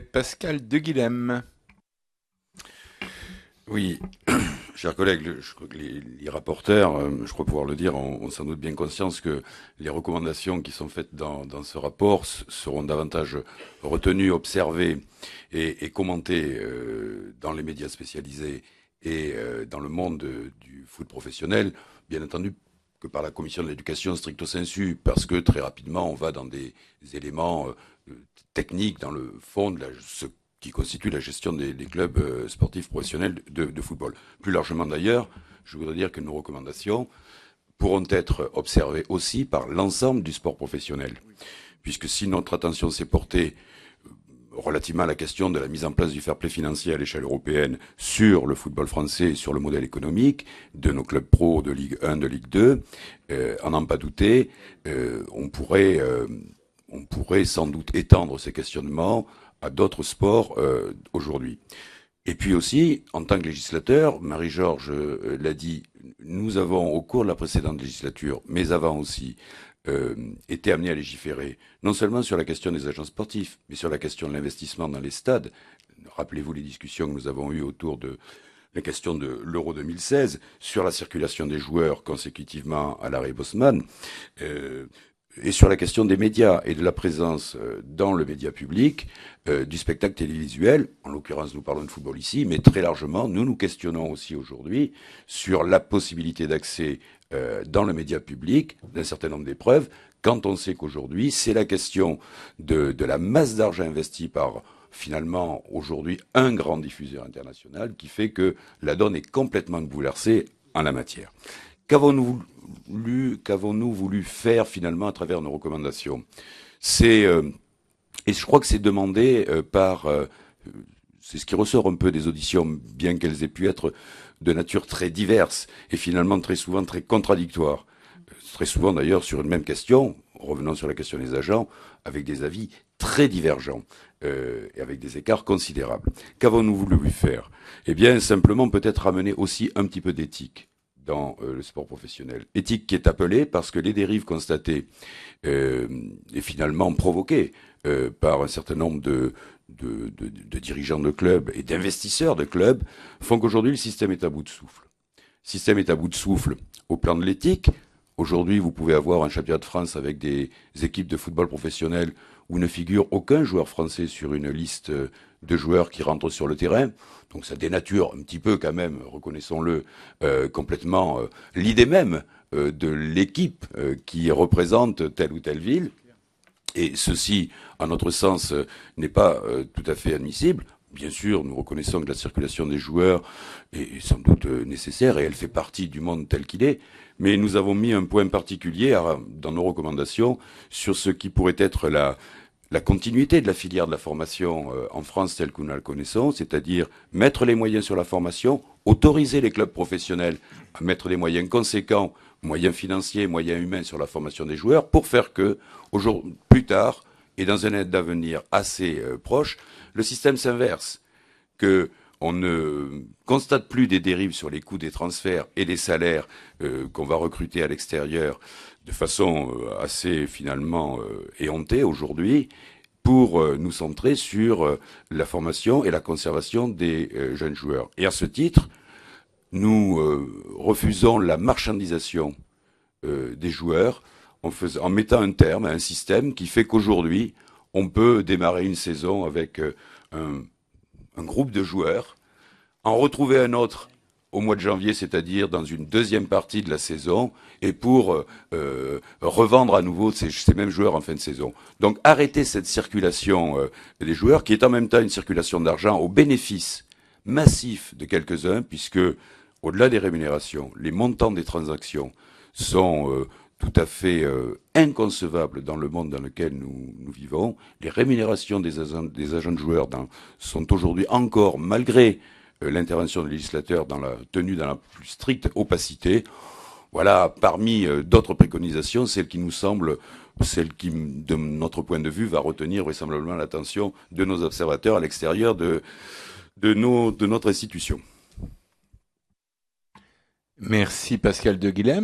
Pascal de Guilhem. Oui, chers collègues, je crois que les rapporteurs, je crois pouvoir le dire, ont sans doute bien conscience que les recommandations qui sont faites dans ce rapport seront davantage retenues, observées et commentées dans les médias spécialisés et dans le monde du foot professionnel, bien entendu que par la commission de l'éducation stricto sensu, parce que très rapidement on va dans des éléments techniques, dans le fond de ce qui constitue la gestion des clubs sportifs professionnels de football. Plus largement d'ailleurs, je voudrais dire que nos recommandations pourront être observées aussi par l'ensemble du sport professionnel. Puisque si notre attention s'est portée relativement à la question de la mise en place du fair play financier à l'échelle européenne sur le football français et sur le modèle économique de nos clubs pro de Ligue 1, de Ligue 2, en n'en pas douter, on pourrait sans doute étendre ces questionnements à d'autres sports aujourd'hui. Et puis aussi, en tant que législateur, Marie-Georges l'a dit, nous avons au cours de la précédente législature, mais avant aussi, été amenés à légiférer, non seulement sur la question des agents sportifs, mais sur la question de l'investissement dans les stades. Rappelez-vous les discussions que nous avons eues autour de la question de l'Euro 2016, sur la circulation des joueurs consécutivement à l'arrêt Bosman. Et sur la question des médias et de la présence dans le média public du spectacle télévisuel. En l'occurrence, nous parlons de football ici, mais très largement, nous nous questionnons aussi aujourd'hui sur la possibilité d'accès dans le média public d'un certain nombre d'épreuves, quand on sait qu'aujourd'hui, c'est la question de la masse d'argent investie par finalement aujourd'hui un grand diffuseur international qui fait que la donne est complètement bouleversée en la matière. Qu'avons-nous voulu faire finalement à travers nos recommandations? C'est et je crois que c'est demandé c'est ce qui ressort un peu des auditions, bien qu'elles aient pu être de nature très diverse et finalement très souvent très contradictoires. Très souvent d'ailleurs sur une même question, revenant sur la question des agents, avec des avis très divergents et avec des écarts considérables. Qu'avons-nous voulu faire? Eh bien, simplement peut-être ramener aussi un petit peu d'éthique dans le sport professionnel. Éthique qui est appelée parce que les dérives constatées et finalement provoquées par un certain nombre de dirigeants de clubs et d'investisseurs de clubs font qu'aujourd'hui le système est à bout de souffle. Le système est à bout de souffle au plan de l'éthique. Aujourd'hui, vous pouvez avoir un championnat de France avec des équipes de football professionnel où ne figure aucun joueur français sur une liste de joueurs qui rentrent sur le terrain. Donc ça dénature un petit peu quand même, reconnaissons-le, complètement l'idée même de l'équipe qui représente telle ou telle ville. Et ceci, à notre sens, n'est pas tout à fait admissible. Bien sûr, nous reconnaissons que la circulation des joueurs est sans doute nécessaire et elle fait partie du monde tel qu'il est. Mais nous avons mis un point particulier dans nos recommandations sur ce qui pourrait être la continuité de la filière de la formation en France telle que nous la connaissons, c'est-à-dire mettre les moyens sur la formation, autoriser les clubs professionnels à mettre des moyens conséquents, moyens financiers, moyens humains sur la formation des joueurs, pour faire que, plus tard, et dans un avenir assez proche, le système s'inverse, que on ne constate plus des dérives sur les coûts des transferts et des salaires qu'on va recruter à l'extérieur de façon assez finalement éhontée aujourd'hui, pour nous centrer sur la formation et la conservation des jeunes joueurs. Et à ce titre, nous refusons la marchandisation des joueurs en mettant un terme à un système qui fait qu'aujourd'hui, on peut démarrer une saison avec un groupe de joueurs, en retrouver un autre au mois de janvier, c'est-à-dire dans une deuxième partie de la saison, et pour revendre à nouveau ces mêmes joueurs en fin de saison. Donc arrêter cette circulation des joueurs, qui est en même temps une circulation d'argent au bénéfice massif de quelques-uns, puisque au-delà des rémunérations, les montants des transactions sont tout à fait inconcevables dans le monde dans lequel nous vivons. Les rémunérations des agents de joueurs sont aujourd'hui encore, malgré l'intervention du législateur, tenue dans la plus stricte opacité. Voilà, parmi d'autres préconisations, celle qui nous semble, celle qui, de notre point de vue, va retenir vraisemblablement l'attention de nos observateurs à l'extérieur de notre institution. Merci Pascal de Guilhem.